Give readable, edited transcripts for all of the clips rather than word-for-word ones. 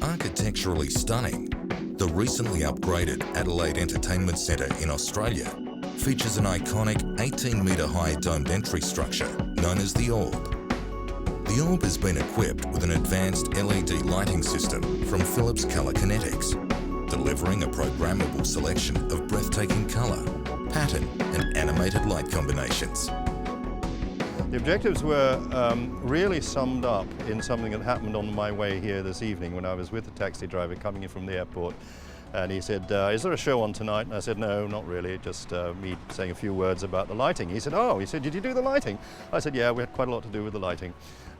Architecturally stunning, the recently upgraded Adelaide Entertainment Centre in Australia features an iconic 18-metre high domed entry structure known as the Orb. The Orb has been equipped with an advanced LED lighting system from Philips Colour Kinetics, delivering a programmable selection of breathtaking colour, pattern and animated light combinations. The objectives were really summed up in something that happened on my way here this evening when I was with the taxi driver coming in from the airport. And he said, is there a show on tonight? And I said, no, not really, just me saying a few words about the lighting. He said, oh, he said, did you do the lighting? I said, yeah, we had quite a lot to do with the lighting.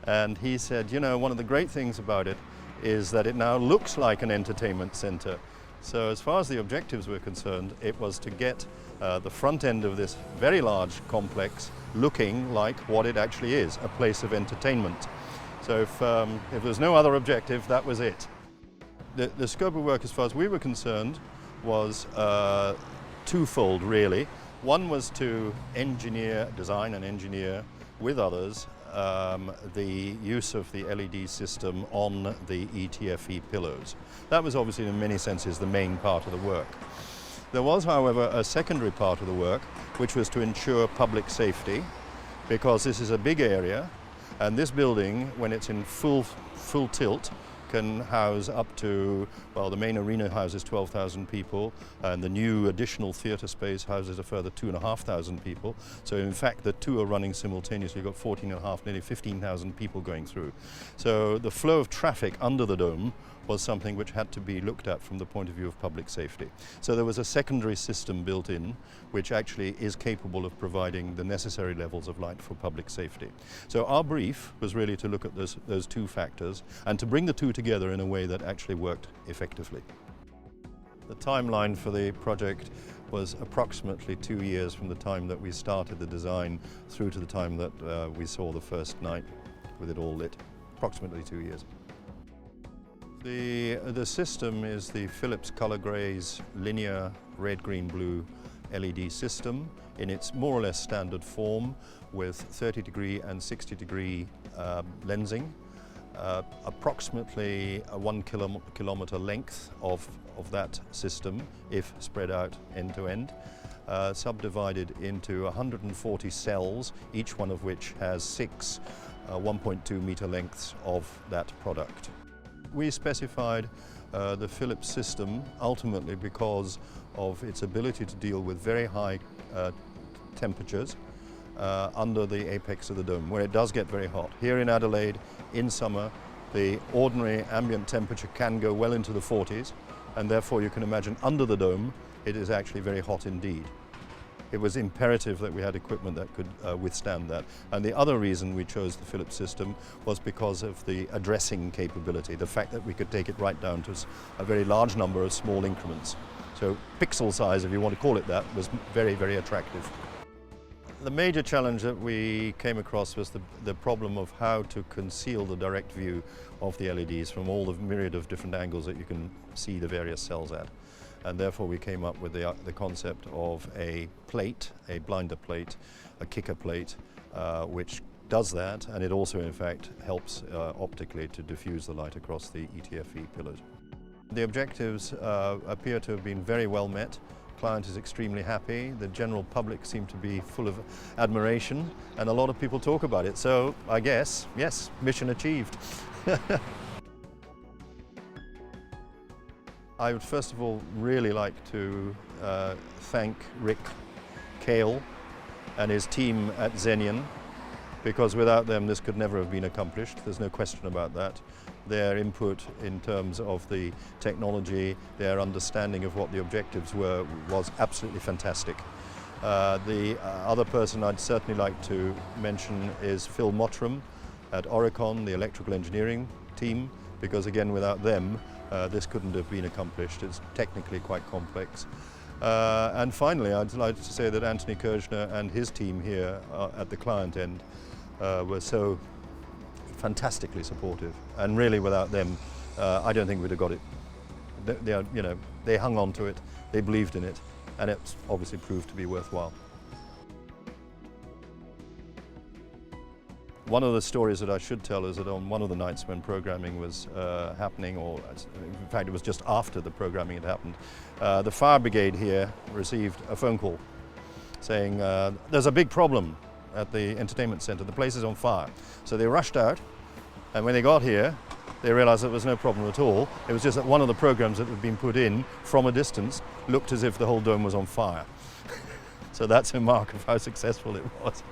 And he said, you know, one of the great things about it is that it now looks like an entertainment centre. So as far as the objectives were concerned, it was to get the front end of this very large complex looking like what it actually is, a place of entertainment. So if there's no other objective, that was it. The scope of work, as far as we were concerned, was twofold, really. One was to design and engineer with others the use of the LED system on the ETFE pillows. That was obviously in many senses the main part of the work. There was, however, a secondary part of the work which was to ensure public safety, because this is a big area and this building, when it's in full tilt, can house up to, well, the main arena houses 12,000 people and the new additional theatre space houses a further 2,500 people. So in fact the two are running simultaneously. You've got 14,500, nearly 15,000 people going through. So the flow of traffic under the dome was something which had to be looked at from the point of view of public safety. So there was a secondary system built in which actually is capable of providing the necessary levels of light for public safety. So our brief was really to look at those two factors and to bring the two together in a way that actually worked effectively. The timeline for the project was approximately 2 years from the time that we started the design through to the time that we saw the first night with it all lit. Approximately 2 years. The system is the Philips Colour Grays linear red, green, blue LED system in its more or less standard form with 30-degree and 60-degree lensing. Approximately a 1 kilometre length of that system, if spread out end to end, subdivided into 140 cells, each one of which has 6 1.2 metre lengths of that product. We specified the Philips system ultimately because of its ability to deal with very high temperatures under the apex of the dome, where it does get very hot. Here in Adelaide, in summer, the ordinary ambient temperature can go well into the 40s, and therefore you can imagine under the dome it is actually very hot indeed. It was imperative that we had equipment that could withstand that. And the other reason we chose the Philips system was because of the addressing capability, the fact that we could take it right down to a very large number of small increments. So pixel size, if you want to call it that, was very, very attractive. The major challenge that we came across was the problem of how to conceal the direct view of the LEDs from all the myriad of different angles that you can see the various cells at. And therefore we came up with the concept of a plate, a blinder plate, a kicker plate, which does that, and it also in fact helps optically to diffuse the light across the ETFE pillars. The objectives appear to have been very well met. Client is extremely happy. The general public seem to be full of admiration, and a lot of people talk about it. So I guess, yes, mission achieved. I would first of all really like to thank Rick Kale and his team at Zenian, because without them this could never have been accomplished. There's no question about that. Their input in terms of the technology, their understanding of what the objectives were, was absolutely fantastic. The other person I'd certainly like to mention is Phil Mottram at Oricon, the electrical engineering team, because again without them this couldn't have been accomplished. It's technically quite complex. And finally, I'd like to say that Anthony Kirchner and his team here at the client end were so fantastically supportive, and really without them I don't think we'd have got it. They hung on to it, they believed in it, and it's obviously proved to be worthwhile. One of the stories that I should tell is that on one of the nights when programming was happening, or in fact it was just after the programming had happened, the fire brigade here received a phone call saying there's a big problem at the entertainment centre, the place is on fire. So they rushed out, and when they got here they realised there was no problem at all. It was just that one of the programs that had been put in from a distance looked as if the whole dome was on fire. So that's a mark of how successful it was.